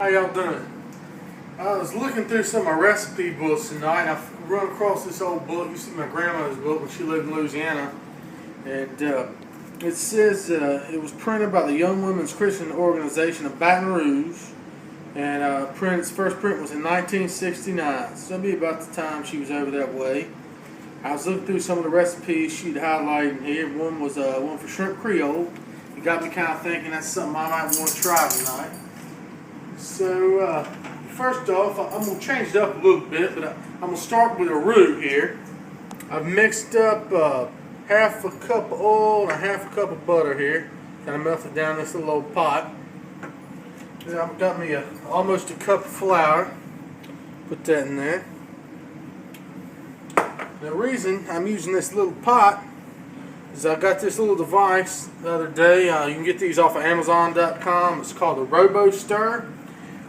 How y'all doing? I was looking through some of my recipe books tonight. I've run across this old book. You see my grandmother's book when she lived in Louisiana. And it says it was printed by the Young Women's Christian Organization of Baton Rouge. And its first print was in 1969. So that'd be about the time she was over that way. I was looking through some of the recipes she'd highlighted in here. One was one for shrimp Creole. It got me kind of thinking that's something I might want to try tonight. So, first off, I'm going to change it up a little bit, but I'm going to start with a roux here. I've mixed up half a cup of oil and half a cup of butter here. Kind of melted down this little old pot. Then I've got me almost a cup of flour. Put that in there. The reason I'm using this little pot is I got this little device the other day. You can get these off of Amazon.com. It's called a Robo Stir.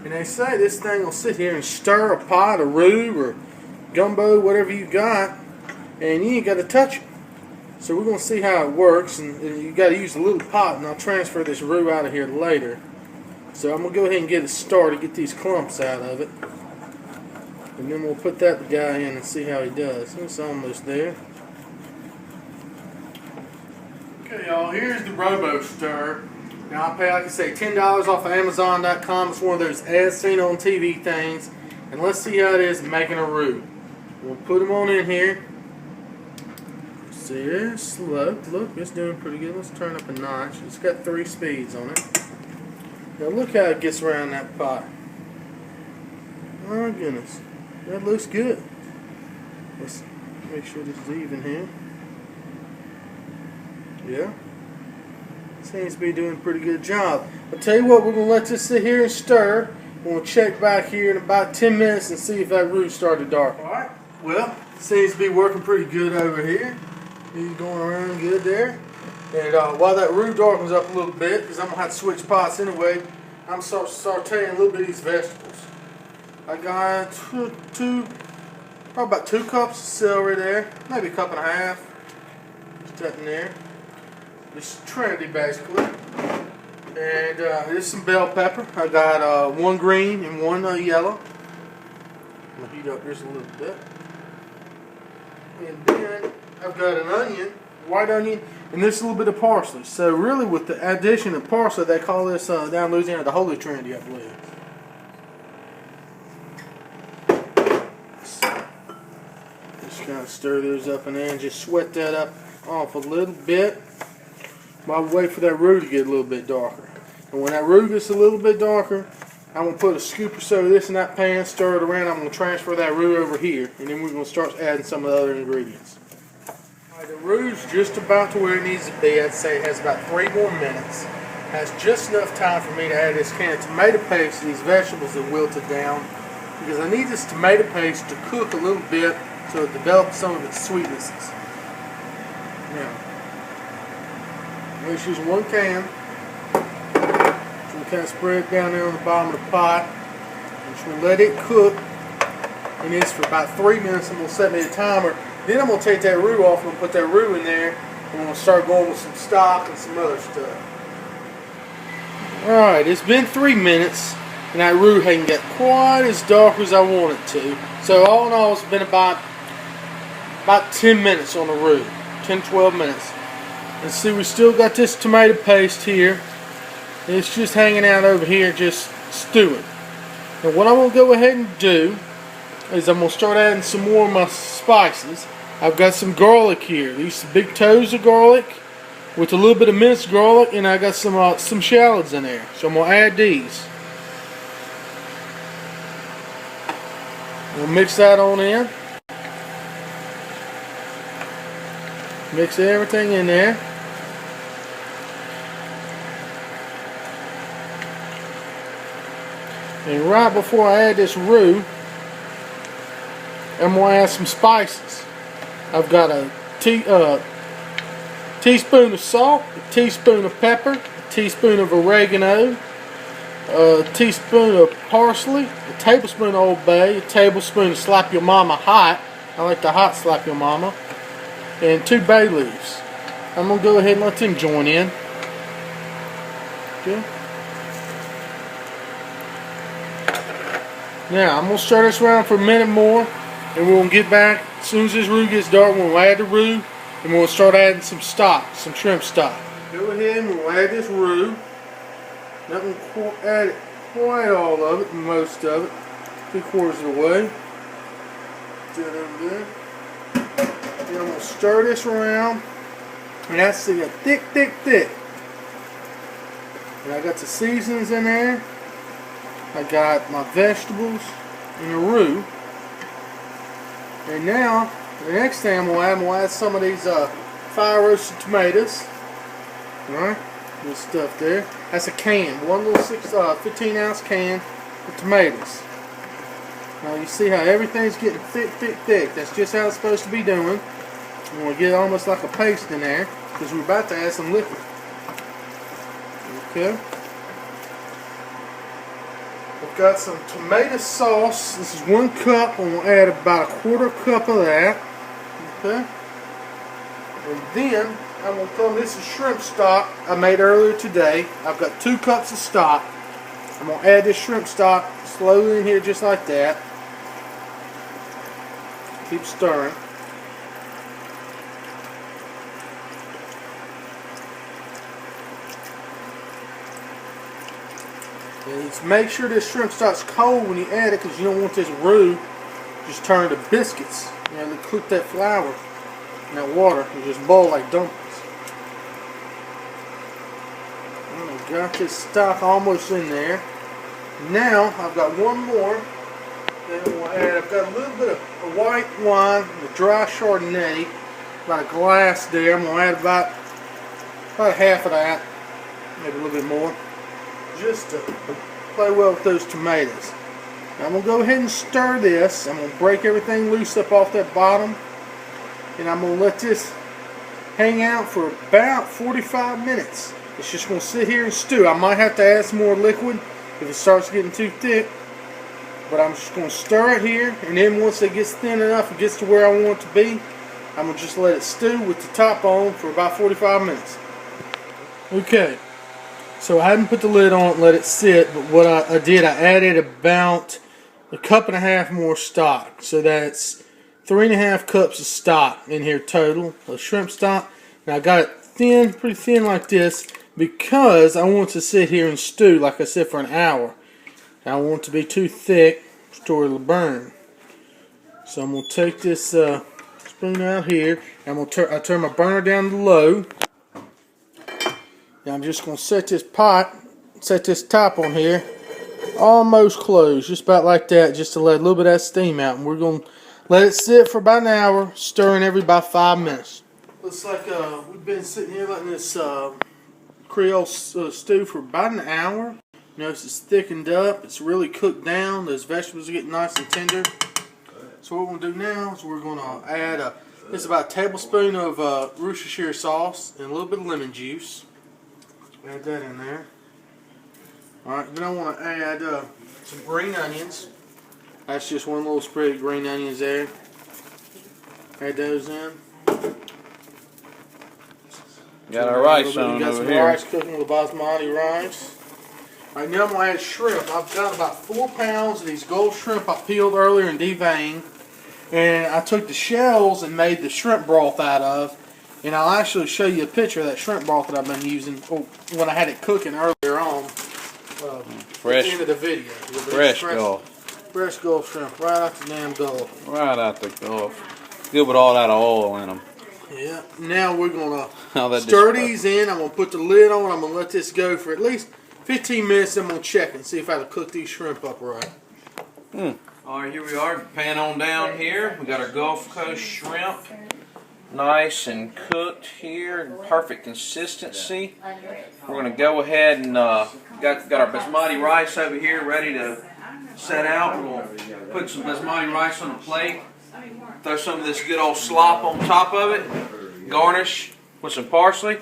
And they say this thing will sit here and stir a pot, a roux, or gumbo, whatever you got, and you ain't got to touch it. So we're going to see how it works, and you got to use a little pot, and I'll transfer this roux out of here later. So I'm going to go ahead and get it started, get these clumps out of it. And then we'll put that guy in and see how he does. It's almost there. Okay, y'all, here's the Robo Stir. Now I pay, like I say, $10 off of Amazon.com. It's one of those as seen on TV things. And let's see how it is making a roux. We'll put them on in here. See, it's slow. Look, it's doing pretty good. Let's turn up a notch. It's got 3 speeds on it. Now look how it gets around that pot. Oh my goodness. That looks good. Let's make sure this is even here. Yeah. Seems to be doing a pretty good job. I'll tell you what, we're going to let this sit here and stir. We'll check back here in about 10 minutes and see if that roux started dark. Alright, well, seems to be working pretty good over here. He's going around good there. And while that roux darkens up a little bit, because I'm going to have to switch pots anyway, I'm sauteing a little bit of these vegetables. I got probably about 2 cups of celery there, maybe a cup and a half. Just that in there. This is Trinity basically. And there's some bell pepper. I got 1 green and 1 yellow. I'm going to heat up just a little bit. And then I've got an onion, white onion, and this little bit of parsley. So really with the addition of parsley, they call this down in Louisiana the Holy Trinity, I believe. Just kind of stir those up in there and just sweat that up off a little bit. While we wait for that roux to get a little bit darker. And when that roux gets a little bit darker, I'm going to put a scoop or so of this in that pan, stir it around. I'm going to transfer that roux over here, and then we're going to start adding some of the other ingredients. Alright, the roux is just about to where it needs to be. I'd say it has about 3 more minutes. Has just enough time for me to add this can of tomato paste to these vegetables that wilted down, because I need this tomato paste to cook a little bit so it develops some of its sweetnesses. Now, I'm just using 1 can. So we kind of spread it down there on the bottom of the pot. I'm just going to let it cook in this for about 3 minutes. I'm going to set me a timer. Then I'm going to take that roux off and put that roux in there. And I'm going to start going with some stock and some other stuff. Alright, it's been 3 minutes. And that roux hasn't got quite as dark as I want it to. So all in all, it's been about 10 minutes on the roux. 10-12 minutes. And see, we still got this tomato paste here. It's just hanging out over here, just stewing. And what I'm going to go ahead and do is I'm going to start adding some more of my spices. I've got some garlic here. These big toes of garlic with a little bit of minced garlic, and I got some shallots in there. So I'm going to add these. We'll mix that on in. Mix everything in there. And right before I add this roux, I'm going to add some spices. I've got a teaspoon of salt, a teaspoon of pepper, a teaspoon of oregano, a teaspoon of parsley, a tablespoon of Old Bay, a tablespoon of Slap Your Mama hot. I like the hot Slap Your Mama. And 2 bay leaves. I'm going to go ahead and let them join in. Okay. Now I'm going to stir this around for a minute more, and we're going to get back as soon as this roux gets dark. We'll add the roux, and we'll start adding some stock, some shrimp stock. Go ahead and we'll add this roux. Not going to add it quite all of it, most of it, 3/4 of the way. Then I'm going to stir this around, and that's a thick. And I got the seasonings in there. I got my vegetables and the roux. And now, the next thing I'm going to add some of these fire roasted tomatoes. Alright, this stuff there. That's a can, one little 15-ounce can of tomatoes. Now you see how everything's getting thick. That's just how it's supposed to be doing. I'm going to get almost like a paste in there because we're about to add some liquid. Okay. I've got some tomato sauce. This is 1 cup. I'm going to add about 1/4 cup of that. Okay. And then I'm going to throw this is shrimp stock I made earlier today. I've got 2 cups of stock. I'm going to add this shrimp stock slowly in here just like that. Keep stirring. And just make sure this shrimp stock's cold when you add it, because you don't want this roux just turn to biscuits. You know, they cook that flour in that water and just boil like dumplings. I got this stock almost in there. Now I've got one more that we'll add. I've got a little bit of white wine, the dry Chardonnay, about a glass there. I'm going to add about half of that, maybe a little bit more, just to play well with those tomatoes. Now I'm going to go ahead and stir this. I'm going to break everything loose up off that bottom, and I'm going to let this hang out for about 45 minutes. It's just going to sit here and stew. I might have to add some more liquid if it starts getting too thick, but I'm just going to stir it here, and then once it gets thin enough, it gets to where I want it to be, I'm going to just let it stew with the top on for about 45 minutes. Okay, so I hadn't put the lid on it and let it sit, but what I did, I added about 1.5 cups more stock, so that's 3.5 cups of stock in here total of shrimp stock. Now I got it thin, pretty thin like this, because I want it to sit here and stew, like I said, for an hour. I don't want it to be too thick so it'll burn. So I'm going to take this spoon out here, and I turn my burner down to low. Now I'm just going to set this top on here, almost closed, just about like that, just to let a little bit of that steam out. And we're going to let it sit for about an hour, stirring every about 5 minutes. Looks like we've been sitting here letting this Creole stew for about an hour. Notice it's thickened up. It's really cooked down. Those vegetables are getting nice and tender. So what we're going to do now is we're going to add this is about a tablespoon of Worcestershire sauce and a little bit of lemon juice. Add that in there. Alright, then I want to add some green onions. That's just one little spread of green onions there. Add those in. Got our rice on got over some here. rice cooking with basmati rice. Alright, now I'm going to add shrimp. I've got about 4 pounds of these gold shrimp I peeled earlier and deveined. And I took the shells and made the shrimp broth out of. And I'll actually show you a picture of that shrimp broth that I've been using when I had it cooking earlier on. Fresh. At the end of the video. Fresh Gulf. Fresh Gulf shrimp, right out the damn Gulf. Right out the Gulf. Good with all that oil in them. Yeah. Now we're going to stir these in. I'm going to put the lid on. I'm going to let this go for at least 15 minutes. I'm going to check and see if I can cook these shrimp up right. Alright, here we are. Pan on down here. We got our Gulf Coast shrimp. Nice and cooked here. Perfect consistency. We're going to go ahead and got our basmati rice over here ready to set out. We're going to put some basmati rice on a plate. Throw some of this good old slop on top of it. Garnish with some parsley.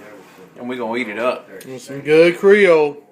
And we're going to eat it up. Some good Creole.